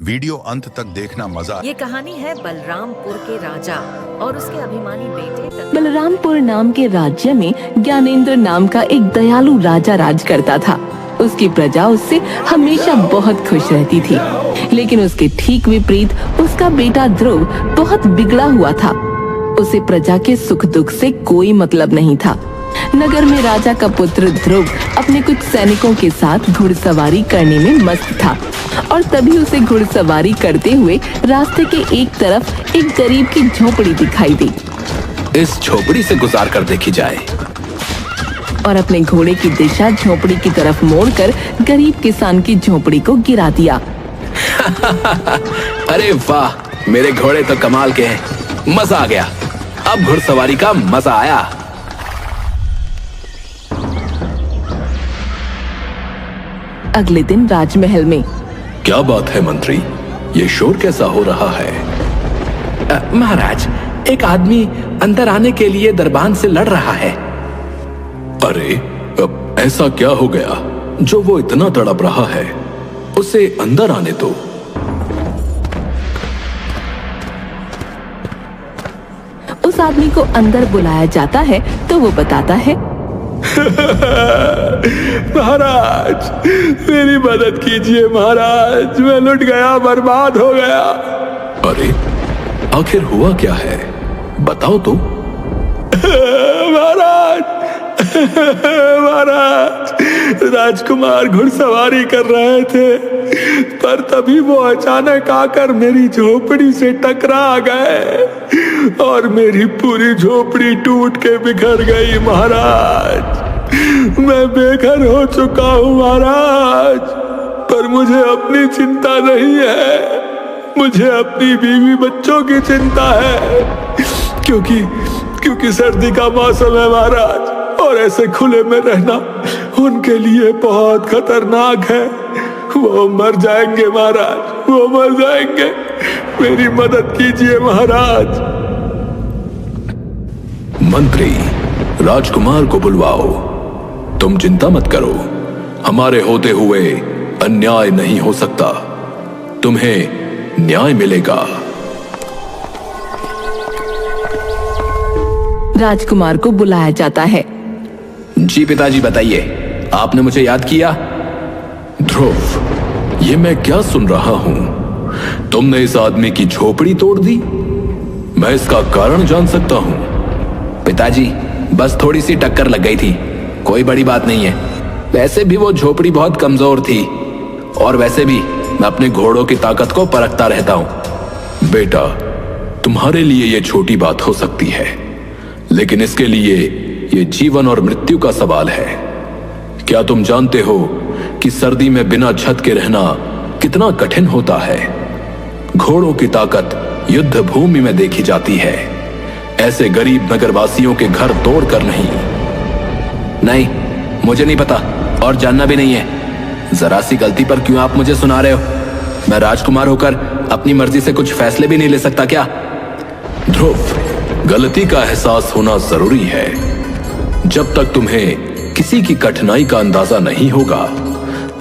Video अंत तक देखना मजा। ये कहानी है बलरामपुर के राजा और उसके अभिमानी बेटे बलरामपुर नाम के राज्य में ज्ञानेंद्र नाम का एक दयालु राजा राज करता था। उसकी प्रजा उससे हमेशा बहुत खुश रहती थी, लेकिन उसके ठीक विपरीत उसका बेटा ध्रुव बहुत बिगड़ा हुआ था। उसे प्रजा के सुख दुख से कोई मतलब नहीं था। नगर में राजा का पुत्र ध्रुव अपने कुछ सैनिकों के साथ घुड़सवारी करने में मस्त था और तभी उसे घुड़सवारी करते हुए रास्ते के एक तरफ एक गरीब की झोपड़ी दिखाई दी। इस झोपड़ी से गुजार कर देखी जाए। और अपने घोड़े की दिशा झोपड़ी की तरफ मोड़कर गरीब किसान की झोपड़ी को गिरा दिया। अरे वाह, मेरे घोड़े तो कमाल के हैं। मजा आ गया। अब घुड़सवारी का मजा आया। अगले दिन राजमहल में। क्या बात है मंत्री, ये शोर कैसा हो रहा है? महाराज, एक आदमी अंदर आने के लिए दरबान से लड़ रहा है। अरे, अब ऐसा क्या हो गया जो वो इतना तड़प रहा है? उसे अंदर आने दो। उस आदमी को अंदर बुलाया जाता है तो वो बताता है, महाराज, मेरी मदद कीजिए महाराज, मैं लुट गया, बर्बाद हो गया। अरे, आखिर हुआ क्या है? बताओ तो। महाराज, महाराज, राजकुमार घुड़सवारी कर रहे थे, पर तभी वो अचानक आकर मेरी झोपड़ी से टकरा गए और मेरी पूरी झोपड़ी टूट के बिखर गई। महाराज, मैं बेघर हो चुका हूँ महाराज, पर मुझे अपनी चिंता नहीं है। मुझे अपनी बीवी बच्चों की चिंता है, क्योंकि सर्दी का मौसम है महाराज, और ऐसे खुले में रहना उनके लिए बहुत खतरनाक है। वो मर जाएंगे महाराज, वो मर जाएंगे। मेरी मदद कीजिए महाराज। मंत्री, राजकुमार को बुलवाओ। तुम चिंता मत करो, हमारे होते हुए अन्याय नहीं हो सकता। तुम्हें न्याय मिलेगा। राजकुमार को बुलाया जाता है। जी पिताजी, बताइए, आपने मुझे याद किया? ध्रुव, ये मैं क्या सुन रहा हूं? तुमने इस आदमी की झोपड़ी तोड़ दी। मैं इसका कारण जान सकता हूं? पिताजी, बस थोड़ी सी टक्कर लग गई थी, कोई बड़ी बात नहीं है। वैसे भी वो झोपड़ी बहुत कमजोर थी, और वैसे भी मैं अपने घोड़ों की ताकत को परखता रहता हूं। बेटा, तुम्हारे लिए ये छोटी बात हो सकती है, लेकिन इसके लिए ये जीवन और मृत्यु का सवाल है। क्या तुम जानते हो कि सर्दी में बिना छत के रहना कितना कठिन होता है? घोड़ों की ताकत युद्ध भूमि में देखी जाती है, ऐसे गरीब नगरवासियों के घर तोड़कर नहीं। नहीं, मुझे नहीं पता और जानना भी नहीं है। जरा सी गलती पर क्यों आप मुझे सुना रहे हो? मैं राजकुमार होकर अपनी मर्जी से कुछ फैसले भी नहीं ले सकता क्या? ध्रुव, गलती का एहसास होना जरूरी है। जब तक तुम्हें किसी की कठिनाई का अंदाजा नहीं होगा,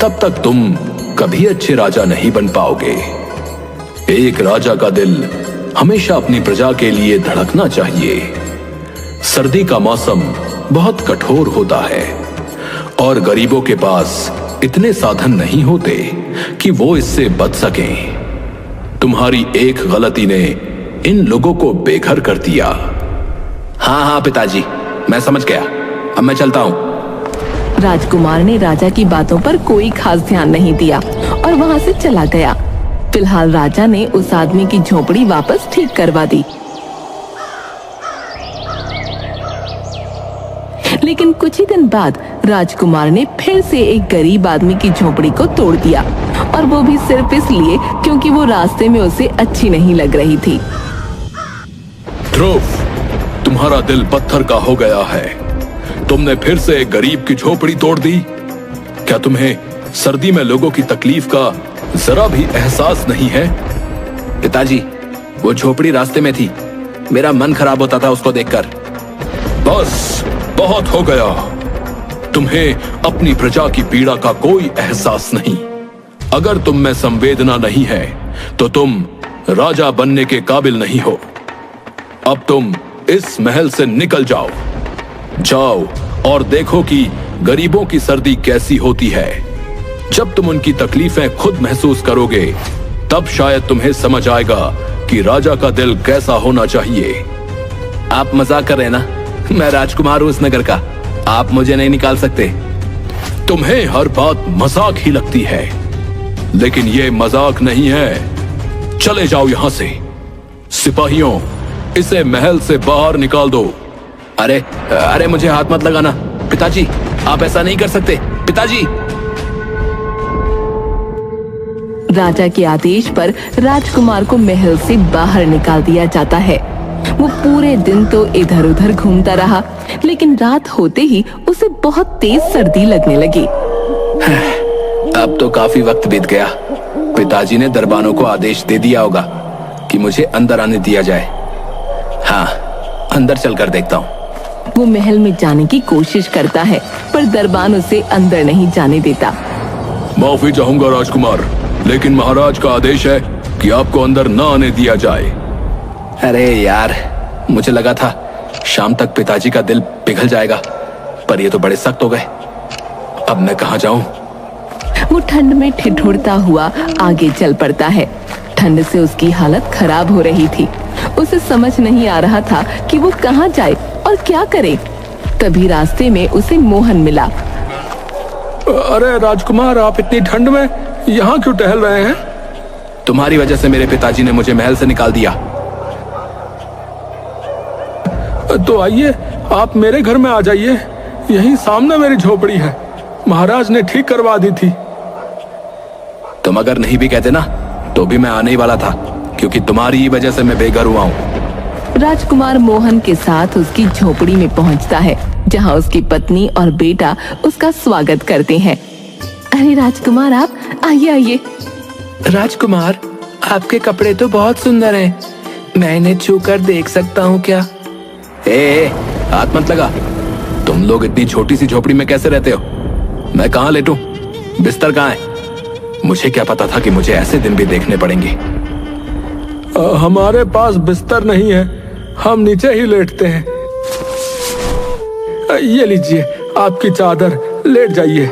तब तक तुम कभी अच्छे राजा नहीं बन पाओगे। एक राजा का दिल हमेशा अपनी प्रजा के लिए धड़कना चाहिए। सर्दी का मौसम बहुत कठोर होता है और गरीबों के पास इतने साधन नहीं होते कि वो इससे बच सकें। तुम्हारी एक गलती ने इन लोगों को बेघर कर दिया। हाँ पिताजी, मैं समझ गया। अब मैं चलता हूँ। राजकुमार ने राजा की बातों पर कोई खास ध्यान नहीं दिया और वहां से चला गया। फिलहाल राजा ने उस आदमी की झोपड़ी वापस ठीक करवा दी, लेकिन कुछ ही दिन बाद राजकुमार ने फिर से एक गरीब आदमी की झोपड़ी को तोड़ दिया, और वो भी सिर्फ इसलिए क्योंकि वो रास्ते में उसे अच्छी नहीं लग रही थी। ध्रुव, तुम्हारा दिल पत्थर का हो गया है। तुमने फिर से एक गरीब की झोपड़ी तोड़ दी। क्या तुम्हें सर्दी में लोगों की तकलीफ का जरा भी एहसास नहीं है? पिताजी, वो झोपड़ी रास्ते में थी, मेरा मन खराब होता था उसको देखकर। बस, बहुत हो गया। तुम्हें अपनी प्रजा की पीड़ा का कोई एहसास नहीं। अगर तुम में संवेदना नहीं है तो तुम राजा बनने के काबिल नहीं हो। अब तुम इस महल से निकल जाओ। जाओ और देखो कि गरीबों की सर्दी कैसी होती है। जब तुम उनकी तकलीफें खुद महसूस करोगे तब शायद तुम्हें समझ आएगा कि राजा का दिल कैसा होना चाहिए। आप मजाक कर रहे हैं ना? मैं राजकुमार हूं इस नगर का, आप मुझे नहीं निकाल सकते। तुम्हें हर बात मजाक ही लगती है, लेकिन यह मजाक नहीं है। चले जाओ यहां से। सिपाहियों, इसे महल से बाहर निकाल दो। अरे मुझे हाथ मत लगाना पिताजी, आप ऐसा नहीं कर सकते पिताजी। राजा के आदेश पर राजकुमार को महल से बाहर निकाल दिया जाता है। वो पूरे दिन तो इधर उधर घूमता रहा, लेकिन रात होते ही उसे बहुत तेज सर्दी लगने लगी। अब तो काफी वक्त बीत गया। पिताजी ने दरबानों को आदेश दे दिया होगा कि मुझे अंदर आने दिया जाए। हाँ, अंदर चलकर देखता हूँ। वो महल में जाने की कोशिश करता है, पर दरबान उसे अंदर नहीं जाने देता। माफी चाहूंगा राजकुमार, लेकिन महाराज का आदेश है कि आपको अंदर न आने दिया जाए। अरे यार, मुझे लगा था शाम तक पिताजी का दिल पिघल जाएगा, पर ये तो बड़े सख्त हो गए। अब मैं कहाँ जाऊं? वो ठंड में ठिठुरता हुआ आगे चल पड़ता है। ठंड से उसकी हालत खराब हो रही थी। उसे समझ नहीं आ रहा था कि वो कहाँ जाए और क्या करे। तभी रास्ते में उसे मोहन मिला। अरे राजकुमार, आप इतनी ठंड में यहाँ क्यों टहल रहे हैं? तुम्हारी वजह से मेरे पिताजी ने मुझे महल से निकाल दिया। तो आइए, आप मेरे घर में आ जाइए। यहीं सामने मेरी झोपड़ी है, महाराज ने ठीक करवा दी थी। तुम अगर नहीं भी कहते ना तो भी मैं आने ही वाला था, क्योंकि तुम्हारी ही वजह से मैं बेघर हुआ हूँ। राजकुमार मोहन के साथ उसकी झोपड़ी में पहुंचता है, जहां उसकी पत्नी और बेटा उसका स्वागत करते हैं। अरे राजकुमार, आप आइए आइए। राजकुमार, आपके कपड़े तो बहुत सुंदर हैं। मैं इन्हें छूकर देख सकता हूँ क्या? हाथ मत लगा। तुम लोग इतनी छोटी सी झोपड़ी में कैसे रहते हो? मैं कहाँ लेटूं? बिस्तर कहाँ है? मुझे क्या पता था कि मुझे ऐसे दिन भी देखने पड़ेंगे। हमारे पास बिस्तर नहीं है, हम नीचे ही लेटते हैं। ये लीजिए आपकी चादर, लेट जाइए।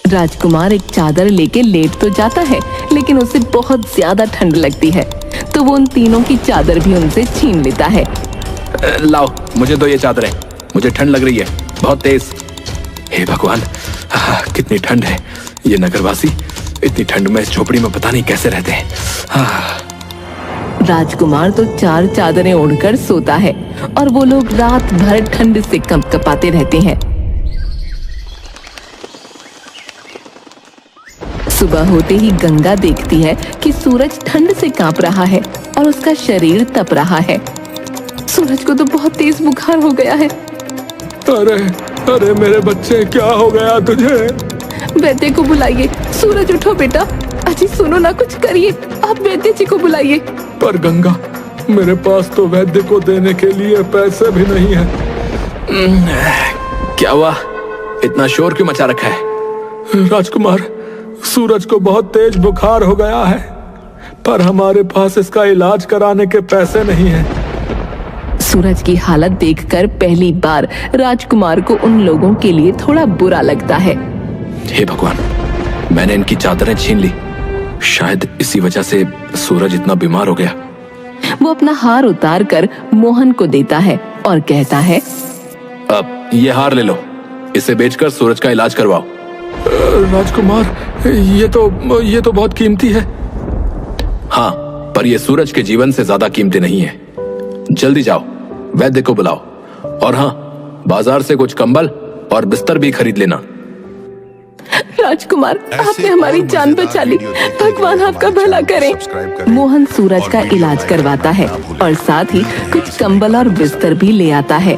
राजकुमार एक चादर लेके लेट तो जाता है, लेकिन उसे बहुत ज्यादा ठंड लगती है, तो वो उन तीनों की चादर भी उनसे छीन लेता है। लाओ, मुझे दो ये चादरें, मुझे ठंड लग रही है बहुत तेज। हे भगवान, कितनी ठंड है। ये नगरवासी इतनी ठंड में इस झोपड़ी में पता नहीं कैसे रहते हैं। राजकुमार तो 4 चादरें ओढ़कर सोता है और वो लोग रात भर ठंड से कंपकपाते रहते हैं। सुबह होते ही गंगा देखती है कि सूरज ठंड से कांप रहा है और उसका शरीर तप रहा है। सूरज को तो बहुत तेज बुखार हो गया है। अरे मेरे बच्चे, क्या हो गया तुझे? वैद्य को बुलाइए। सूरज उठो बेटा। अजी सुनो ना, कुछ करिए, आप वैद्य जी को बुलाइए। पर गंगा, मेरे पास तो वैद्य को देने के लिए पैसे भी नहीं है। क्या हुआ? इतना शोर क्यों मचा रखा है? राजकुमार, सूरज को बहुत तेज बुखार हो गया है, पर हमारे पास इसका इलाज कराने के पैसे नहीं हैं। सूरज की हालत देखकर पहली बार राजकुमार को उन लोगों के लिए थोड़ा बुरा लगता है। हे भगवान, मैंने इनकी चादरें छीन ली। शायद इसी वजह से सूरज इतना बीमार हो गया। वो अपना हार उतार कर मोहन को देता है और कहता है, अब ये हार ले लो, इसे बेचकर सूरज का इलाज करवाओ। राजकुमार, ये तो बहुत कीमती है। हाँ, पर यह सूरज के जीवन से ज्यादा कीमती नहीं है। जल्दी जाओ, वैद्य को बुलाओ, और हाँ, बाजार से कुछ कंबल और बिस्तर भी खरीद लेना। राजकुमार, आपने हमारी जान बचा ली, भगवान आपका भला करे। मोहन सूरज का इलाज करवाता है और साथ ही कुछ कंबल और बिस्तर भी ले आता है।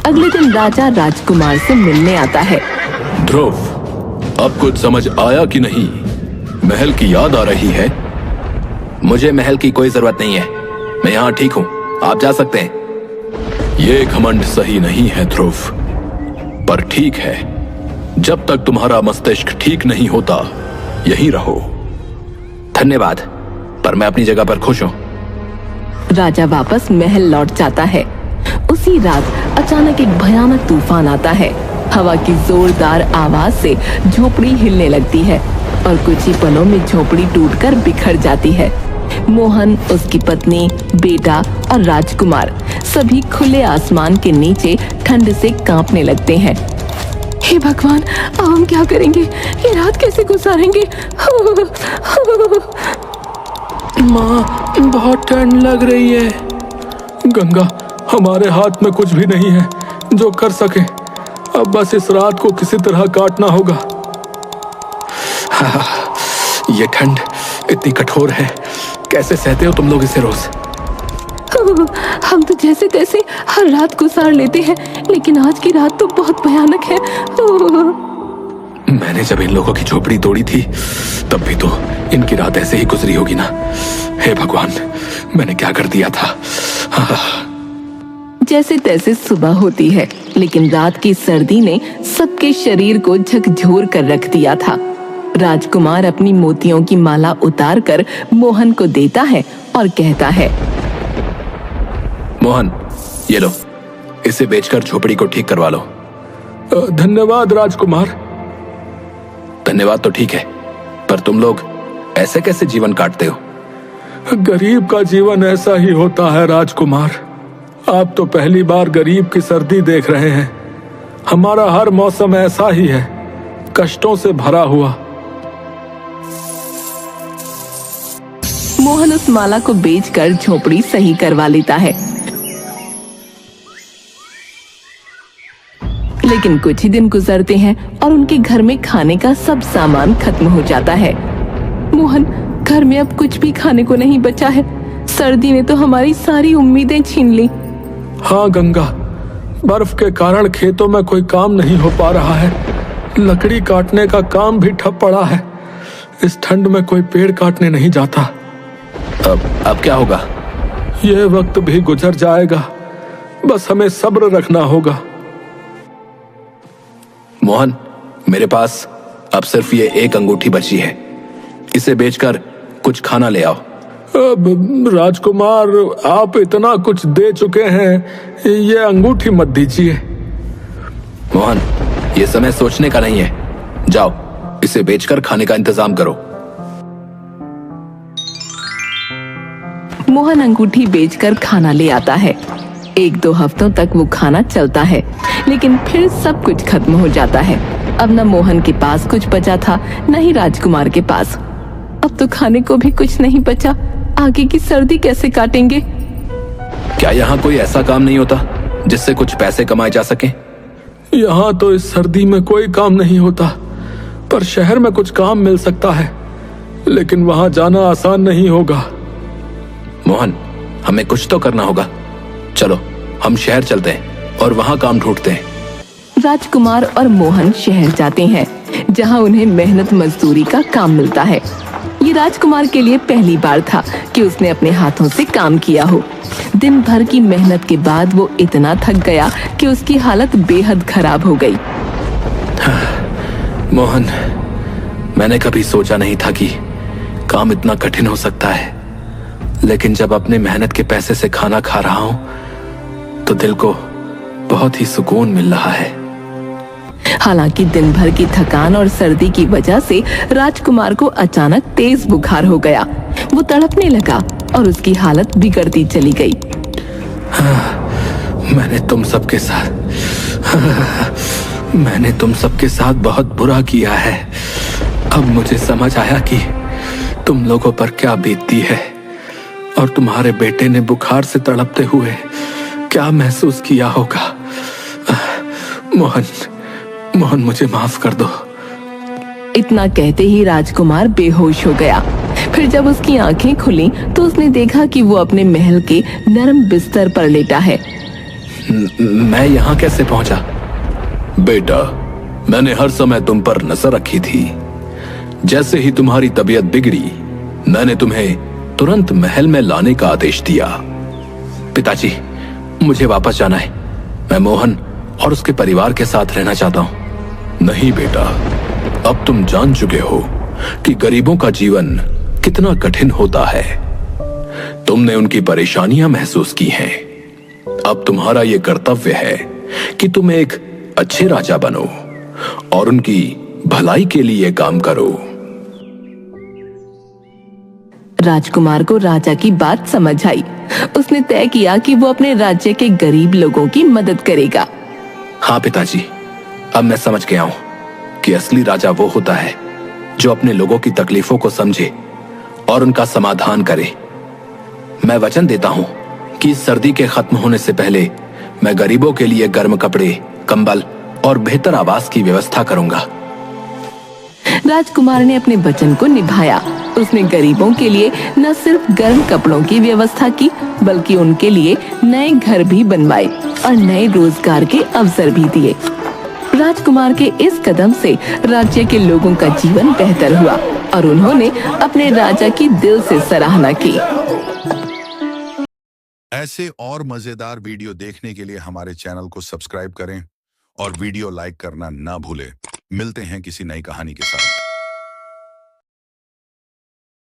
अगले दिन राजा राजकुमार से मिलने आता है। ध्रुव, अब कुछ समझ आया कि नहीं? महल की याद आ रही है? मुझे महल की कोई जरूरत नहीं है, मैं यहाँ ठीक हूँ, आप जा सकते हैं। ये घमंड सही नहीं है ध्रुव। पर ठीक है, जब तक तुम्हारा मस्तिष्क ठीक नहीं होता यहीं रहो। धन्यवाद, पर मैं अपनी जगह पर खुश हूं। राजा वापस महल लौट जाता है। उसी रात अचानक एक भयानक तूफान आता है। हवा की जोरदार आवाज से झोपड़ी हिलने लगती है और कुछ ही पलों में झोपड़ी टूटकर बिखर जाती है। मोहन, उसकी पत्नी, बेटा और राजकुमार सभी खुले आसमान के नीचे ठंड से कांपने लगते हैं। हे भगवान, अब हम क्या करेंगे? ये रात कैसे गुजारेंगे? माँ, बहुत ठंड लग रही है। गंगा, हमारे हाथ में कुछ भी नहीं है जो कर सके। अब बस इस रात को किसी तरह काटना होगा। ये ठंड इतनी कठोर है, कैसे सहते हो तुम लोग इसे रोज? हम तो जैसे तैसे हर रात गुजार लेते हैं, लेकिन आज की रात तो बहुत भयानक है। मैंने जब इन लोगों की झोपड़ी तोड़ी थी तब भी तो इनकी रात ऐसे ही गुजरी होगी ना। हे भगवान, मैंने क्या कर दिया था? जैसे तैसे सुबह होती है, लेकिन रात की सर्दी ने सबके शरीर को झकझोर कर रख दिया था। राजकुमार अपनी मोतियों की माला उतारकर मोहन को देता है और कहता है, मोहन, ये लो, इसे बेचकर झोपड़ी को ठीक करवा लो। धन्यवाद राजकुमार। धन्यवाद तो ठीक है, पर तुम लोग ऐसे कैसे जीवन काटते हो? गरीब का जीवन ऐसा ही होता है राजकुमार। आप तो पहली बार गरीब की सर्दी देख रहे हैं। हमारा हर मौसम ऐसा ही है, कष्टों से भरा हुआ। मोहन उस माला को बेचकर झोपड़ी सही करवा लेता है। लेकिन कुछ ही दिन गुजरते हैं और उनके घर में खाने का सब सामान खत्म हो जाता है। मोहन, घर में अब कुछ भी खाने को नहीं बचा है। सर्दी ने तो हमारी सारी उम्मीदें छीन ली। हाँ गंगा, बर्फ के कारण खेतों में कोई काम नहीं हो पा रहा है। लकड़ी काटने का काम भी ठप पड़ा है। इस ठंड में कोई पेड़ काटने नहीं जाता। अब क्या होगा? यह वक्त भी गुजर जाएगा, बस हमें सब्र रखना होगा। मोहन, मेरे पास अब सिर्फ ये एक अंगूठी बची है, इसे बेचकर कुछ खाना ले आओ। अब राजकुमार, आप इतना कुछ दे चुके हैं, ये अंगूठी मत दीजिए। मोहन, ये समय सोचने का नहीं है, जाओ इसे बेचकर खाने का इंतजाम करो। मोहन अंगूठी बेचकर खाना ले आता है। 1-2 हफ्तों तक वो खाना चलता है, लेकिन फिर सब कुछ खत्म हो जाता है। अब न मोहन के पास कुछ बचा था, न ही राजकुमार के पास। अब तो खाने को भी कुछ नहीं बचा। आगे की सर्दी कैसे काटेंगे? क्या यहाँ कोई ऐसा काम नहीं होता जिससे कुछ पैसे कमाए जा सके? यहाँ तो इस सर्दी में कोई काम नहीं होता, पर शहर में कुछ काम मिल सकता है, लेकिन वहां जाना आसान नहीं होगा। मोहन, हमें कुछ तो करना होगा। चलो हम शहर चलते हैं और वहां काम ढूंढते हैं। राजकुमार और मोहन शहर जाते हैं, जहां उन्हें मेहनत मजदूरी का काम मिलता है। ये राजकुमार के लिए पहली बार था कि उसने अपने हाथों से काम किया हो। दिन भर की मेहनत के बाद वो इतना थक गया कि उसकी हालत बेहद खराब हो गई। मोहन, मैंने कभी सोचा नहीं था कि काम इतना कठिन हो सकता है, लेकिन जब अपने मेहनत के पैसे से खाना खा रहा हूं तो दिल को बहुत ही सुकून मिल रहा है। हालांकि दिन भर की थकान और सर्दी की वजह से राजकुमार को अचानक तेज बुखार हो गया। वो तड़पने लगा और उसकी हालत बिगड़ती चली गई। मैंने तुम सबके साथ बहुत बुरा किया है। अब मुझे समझ आया कि तुम लोगों पर क्या बीतती है और तुम्हारे बेटे ने बुखार से तड़पते हुए क्या महसूस किया होगा। मोहन, मुझे माफ कर दो। इतना कहते ही राजकुमार बेहोश हो गया। फिर जब उसकी आंखें खुली तो उसने देखा कि वो अपने महल के नरम बिस्तर पर लेटा है। मैं यहाँ कैसे पहुंचा? बेटा, मैंने हर समय तुम पर नजर रखी थी। जैसे ही तुम्हारी तबीयत बिगड़ी, मैंने तुम्हें तुरंत महल में लाने का आदेश दिया। पिताजी, मुझे वापस जाना है। मैं मोहन और उसके परिवार के साथ रहना चाहता हूं। नहीं बेटा, अब तुम जान चुके हो कि गरीबों का जीवन कितना कठिन होता है। तुमने उनकी परेशानियां महसूस की हैं। अब तुम्हारा यह कर्तव्य है कि तुम एक अच्छे राजा बनो और उनकी भलाई के लिए काम करो। राजकुमार को राजा की बात समझ आई। उसने तय किया कि वो अपने राज्य के गरीब लोगों की मदद करेगा। हाँ पिताजी, अब मैं समझ गया हूं कि असली राजा वो होता है जो अपने लोगों की तकलीफों को समझे और उनका समाधान करे। मैं वचन देता हूं कि इस सर्दी के खत्म होने से पहले मैं गरीबों के लिए गर्म कपड़े, कंबल और बेहतर आवास की व्यवस्था करूंगा। राजकुमार ने अपने वचन को निभाया। उसने गरीबों के लिए न सिर्फ गर्म कपड़ों की व्यवस्था की, बल्कि उनके लिए नए घर भी बनवाए और नए रोजगार के अवसर भी दिए। राजकुमार के इस कदम से राज्य के लोगों का जीवन बेहतर हुआ और उन्होंने अपने राजा की दिल से सराहना की। ऐसे और मजेदार वीडियो देखने के लिए हमारे चैनल को सब्सक्राइब करें और वीडियो लाइक करना ना भूलें। मिलते हैं किसी नई कहानी के साथ।